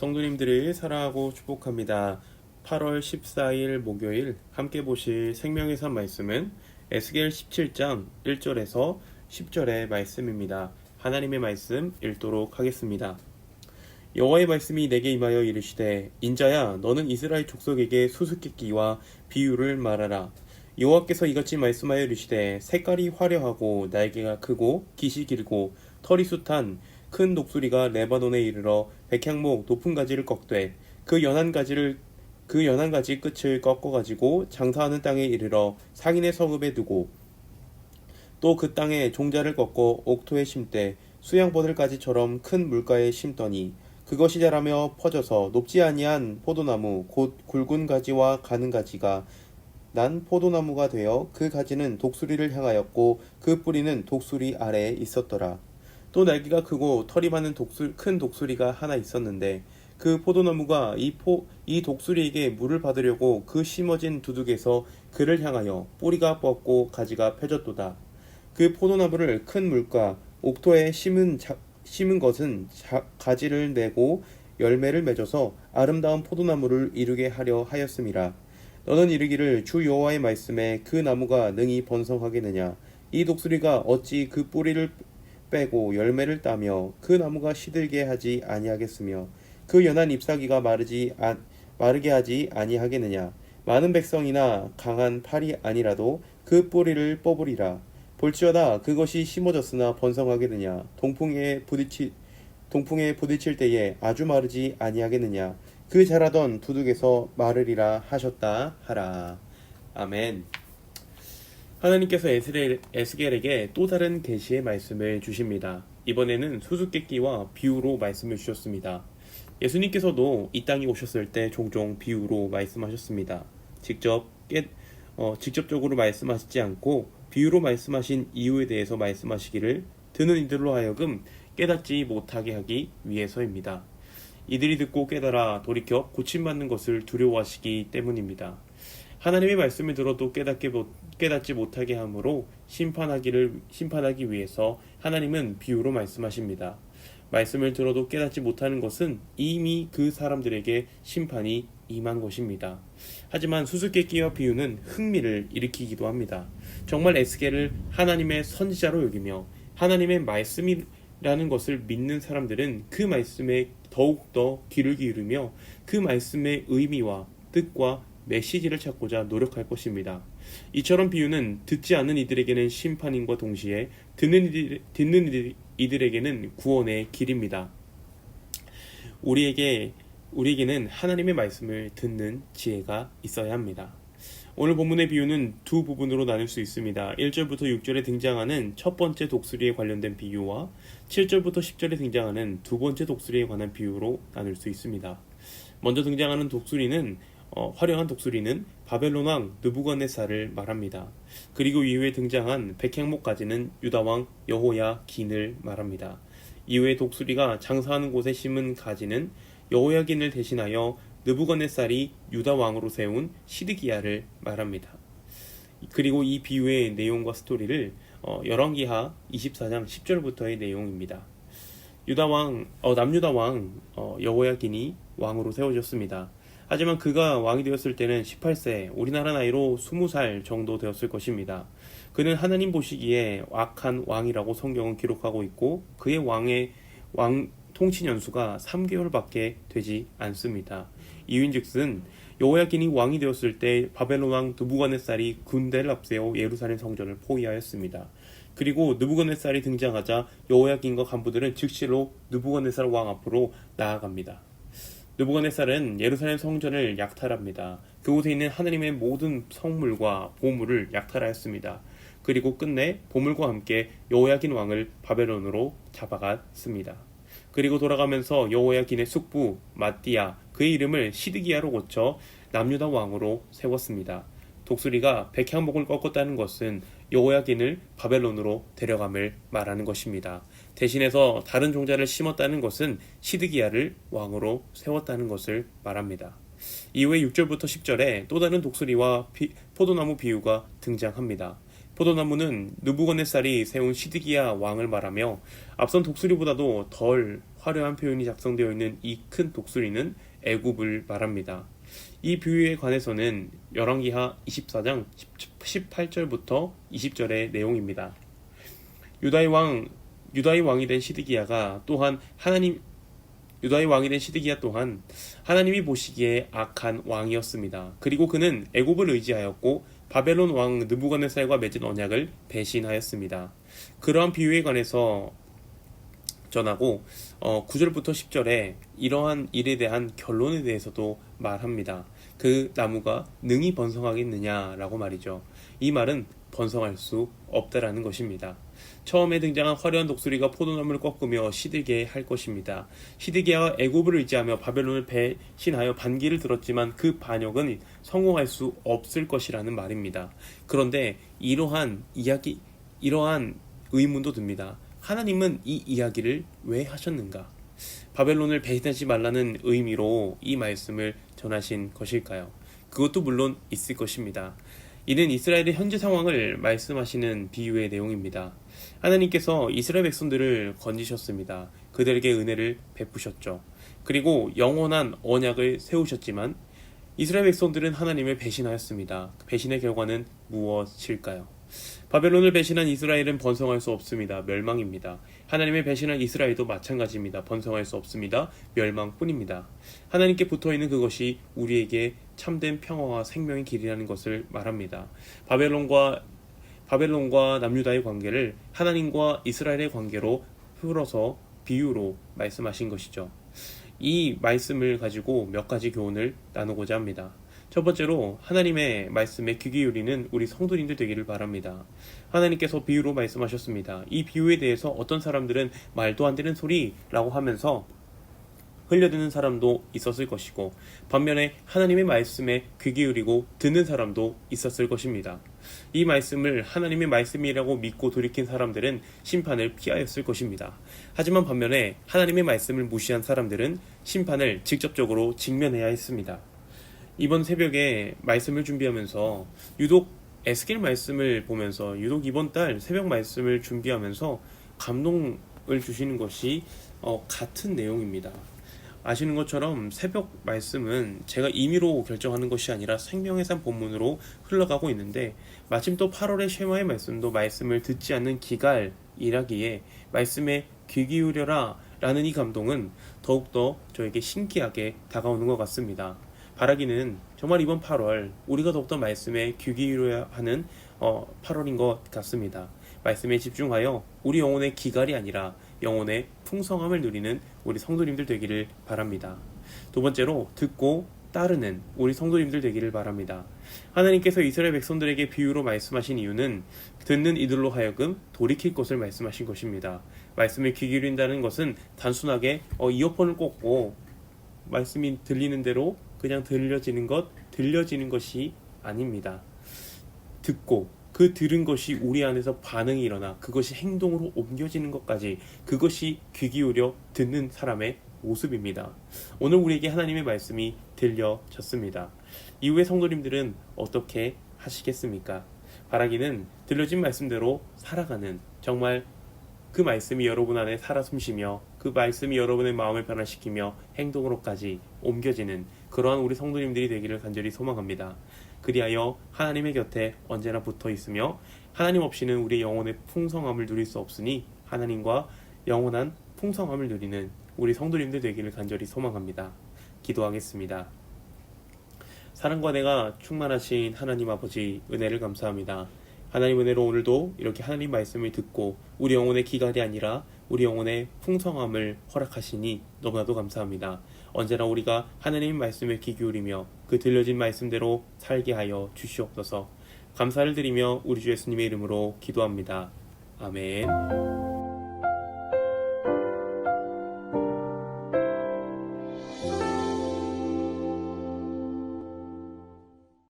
성도님들을 사랑하고 축복합니다. 8월 14일 목요일 함께 보실 생명의 산 말씀은 에스겔 17장 1절에서 10절의 말씀입니다. 하나님의 말씀 읽도록 하겠습니다. 여호와의 말씀이 내게 임하여 이르시되 인자야 너는 이스라엘 족속에게 수수께끼와 비유를 말하라. 여호와께서 이같이 말씀하여 이르시되 색깔이 화려하고 날개가 크고 깃이 길고 털이 숱한 큰 독수리가 레바논에 이르러 백향목 높은 가지를 꺾되 그 연한 가지 끝을 꺾어 가지고 장사하는 땅에 이르러 상인의 성읍에 두고 또 그 땅에 종자를 꺾어 옥토에 심되 수양버들가지처럼 큰 물가에 심더니 그것이 자라며 퍼져서 높지 아니한 포도나무 곧 굵은 가지와 가는 가지가 난 포도나무가 되어 그 가지는 독수리를 향하였고 그 뿌리는 독수리 아래에 있었더라. 또 날개가 크고 털이 많은 큰 독수리가 하나 있었는데 그 포도나무가 이 독수리에게 물을 받으려고 그 심어진 두둑에서 그를 향하여 뿌리가 뻗고 가지가 펴졌도다. 그 포도나무를 큰 물가 옥토에 심은 것은 가지를 내고 열매를 맺어서 아름다운 포도나무를 이루게 하려 하였음이라. 너는 이르기를 주 여호와의 말씀에 그 나무가 능히 번성하겠느냐. 이 독수리가 어찌 그 뿌리를 빼고 열매를 따며 그 나무가 시들게 하지 아니하겠으며 그 연한 잎사귀가 마르게 하지 아니하겠느냐. 많은 백성이나 강한 팔이 아니라도 그 뿌리를 뽑으리라. 볼지어다 그것이 심어졌으나 번성하겠느냐. 동풍에 부딪힐 때에 아주 마르지 아니하겠느냐. 그 자라던 두둑에서 마르리라 하셨다 하라. 아멘. 하나님께서 에스겔에게 또 다른 계시의 말씀을 주십니다. 이번에는 수수께끼와 비유로 말씀을 주셨습니다. 예수님께서도 이 땅에 오셨을 때 종종 비유로 말씀하셨습니다. 직접적으로 말씀하시지 않고 비유로 말씀하신 이유에 대해서 말씀하시기를 듣는 이들로 하여금 깨닫지 못하게 하기 위해서입니다. 이들이 듣고 깨달아 돌이켜 고침받는 것을 두려워하시기 때문입니다. 하나님의 말씀을 들어도 깨닫지 못하게 하므로 심판하기 위해서 하나님은 비유로 말씀하십니다. 말씀을 들어도 깨닫지 못하는 것은 이미 그 사람들에게 심판이 임한 것입니다. 하지만 수수께끼와 비유는 흥미를 일으키기도 합니다. 정말 에스겔을 하나님의 선지자로 여기며 하나님의 말씀이라는 것을 믿는 사람들은 그 말씀에 더욱더 귀를 기울이며 그 말씀의 의미와 뜻과 메시지를 찾고자 노력할 것입니다. 이처럼 비유는 듣지 않는 이들에게는 심판임과 동시에 듣는 이들에게는 구원의 길입니다. 우리에게는 하나님의 말씀을 듣는 지혜가 있어야 합니다. 오늘 본문의 비유는 두 부분으로 나눌 수 있습니다. 1절부터 6절에 등장하는 첫 번째 독수리에 관련된 비유와 7절부터 10절에 등장하는 두 번째 독수리에 관한 비유로 나눌 수 있습니다. 먼저 등장하는 화려한 독수리는 바벨론 왕 느부갓네살을 말합니다. 그리고 이후에 등장한 백향목 가지는 유다 왕 여호야긴을 말합니다. 이후에 독수리가 장사하는 곳에 심은 가지는 여호야긴을 대신하여 느부갓네살이 유다 왕으로 세운 시드기야를 말합니다. 그리고 이 비유의 내용과 스토리를 열왕기하 24장 10절부터의 내용입니다. 남유다 왕 여호야긴이 왕으로 세워졌습니다. 하지만 그가 왕이 되었을 때는 18세, 우리나라 나이로 20살 정도 되었을 것입니다. 그는 하나님 보시기에 악한 왕이라고 성경은 기록하고 있고 그의 왕 통치 연수가 3개월밖에 되지 않습니다. 이유인즉슨 여호야긴이 왕이 되었을 때 바벨론 왕 느부갓네살이 군대를 앞세워 예루살렘 성전을 포위하였습니다. 그리고 느부갓네살이 등장하자 여호야긴과 간부들은 즉시로 느부갓네살 왕 앞으로 나아갑니다. 느부갓네살은 예루살렘 성전을 약탈합니다. 그곳에 있는 하나님의 모든 성물과 보물을 약탈하였습니다. 그리고 끝내 보물과 함께 여호야긴 왕을 바벨론으로 잡아갔습니다. 그리고 돌아가면서 여호야긴의 숙부 마띠야, 그의 이름을 시드기야로 고쳐 남유다 왕으로 세웠습니다. 독수리가 백향목을 꺾었다는 것은 여호야긴을 바벨론으로 데려감을 말하는 것입니다. 대신해서 다른 종자를 심었다는 것은 시드기야를 왕으로 세웠다는 것을 말합니다. 이후에 6절부터 10절에 또 다른 독수리와 포도나무 비유가 등장합니다. 포도나무는 느부갓네살이 세운 시드기야 왕을 말하며 앞선 독수리보다도 덜 화려한 표현이 작성되어 있는 이 큰 독수리는 애굽을 말합니다. 이 비유에 관해서는 열왕기하 24장 18절부터 20절의 내용입니다. 유다의 왕이 된 시드기야가 또한 하나님이 보시기에 악한 왕이었습니다. 그리고 그는 애굽을 의지하였고 바벨론 왕 느부갓네살과 맺은 언약을 배신하였습니다. 그러한 비유에 관해서 전하고 9절부터 10절에 이러한 일에 대한 결론에 대해서도 말합니다. 그 나무가 능히 번성하겠느냐라고 말이죠. 이 말은 번성할 수 없다라는 것입니다. 처음에 등장한 화려한 독수리가 포도나무를 꺾으며 시들게 할 것입니다. 시드기야가 애굽을 의지하며 바벨론을 배신하여 반기를 들었지만 그 반역은 성공할 수 없을 것이라는 말입니다. 그런데 이러한 의문도 듭니다. 하나님은 이 이야기를 왜 하셨는가? 바벨론을 배신하지 말라는 의미로 이 말씀을 전하신 것일까요? 그것도 물론 있을 것입니다. 이는 이스라엘의 현재 상황을 말씀하시는 비유의 내용입니다. 하나님께서 이스라엘 백성들을 건지셨습니다. 그들에게 은혜를 베푸셨죠. 그리고 영원한 언약을 세우셨지만 이스라엘 백성들은 하나님을 배신하였습니다. 배신의 결과는 무엇일까요? 바벨론을 배신한 이스라엘은 번성할 수 없습니다. 멸망입니다. 하나님을 배신한 이스라엘도 마찬가지입니다. 번성할 수 없습니다. 멸망뿐입니다. 하나님께 붙어있는 그것이 우리에게 참된 평화와 생명의 길이라는 것을 말합니다. 바벨론과 남유다의 관계를 하나님과 이스라엘의 관계로 풀어서 비유로 말씀하신 것이죠. 이 말씀을 가지고 몇 가지 교훈을 나누고자 합니다. 첫 번째로 하나님의 말씀에 귀 기울이는 우리 성도님들 되기를 바랍니다. 하나님께서 비유로 말씀하셨습니다. 이 비유에 대해서 어떤 사람들은 말도 안 되는 소리라고 하면서 흘려드는 사람도 있었을 것이고 반면에 하나님의 말씀에 귀 기울이고 듣는 사람도 있었을 것입니다. 이 말씀을 하나님의 말씀이라고 믿고 돌이킨 사람들은 심판을 피하였을 것입니다. 하지만 반면에 하나님의 말씀을 무시한 사람들은 심판을 직접적으로 직면해야 했습니다. 이번 새벽에 말씀을 준비하면서 유독 에스겔 말씀을 보면서 유독 이번 달 새벽 말씀을 준비하면서 감동을 주시는 것이 같은 내용입니다. 아시는 것처럼 새벽 말씀은 제가 임의로 결정하는 것이 아니라 생명의 산 본문으로 흘러가고 있는데 마침 또 8월의 쉐마의 말씀도 말씀을 듣지 않는 기갈이라기에 말씀에 귀 기울여라 라는 이 감동은 더욱더 저에게 신기하게 다가오는 것 같습니다. 바라기는 정말 이번 8월 우리가 더욱더 말씀에 귀 기울여야 하는 8월인 것 같습니다. 말씀에 집중하여 우리 영혼의 기갈이 아니라 영혼의 풍성함을 누리는 우리 성도님들 되기를 바랍니다. 두 번째로 듣고 따르는 우리 성도님들 되기를 바랍니다. 하나님께서 이스라엘 백성들에게 비유로 말씀하신 이유는 듣는 이들로 하여금 돌이킬 것을 말씀하신 것입니다. 말씀에 귀 기울인다는 것은 단순하게 이어폰을 꽂고 말씀이 들리는 대로 그냥 들려지는 것이 아닙니다. 듣고 그 들은 것이 우리 안에서 반응이 일어나 그것이 행동으로 옮겨지는 것까지 그것이 귀 기울여 듣는 사람의 모습입니다. 오늘 우리에게 하나님의 말씀이 들려졌습니다. 이후에 성도님들은 어떻게 하시겠습니까? 바라기는 들려진 말씀대로 살아가는 정말 그 말씀이 여러분 안에 살아 숨쉬며 그 말씀이 여러분의 마음을 변화시키며 행동으로까지 옮겨지는 그러한 우리 성도님들이 되기를 간절히 소망합니다. 그리하여 하나님의 곁에 언제나 붙어 있으며 하나님 없이는 우리의 영혼의 풍성함을 누릴 수 없으니 하나님과 영원한 풍성함을 누리는 우리 성도님들 되기를 간절히 소망합니다. 기도하겠습니다. 사랑과 은혜가 충만하신 하나님 아버지 은혜를 감사합니다. 하나님 은혜로 오늘도 이렇게 하나님 말씀을 듣고 우리 영혼의 기갈이 아니라 우리 영혼의 풍성함을 허락하시니 너무나도 감사합니다. 언제나 우리가 하나님의 말씀에 귀 기울이며 그 들려진 말씀대로 살게 하여 주시옵소서. 감사를 드리며 우리 주 예수님의 이름으로 기도합니다. 아멘.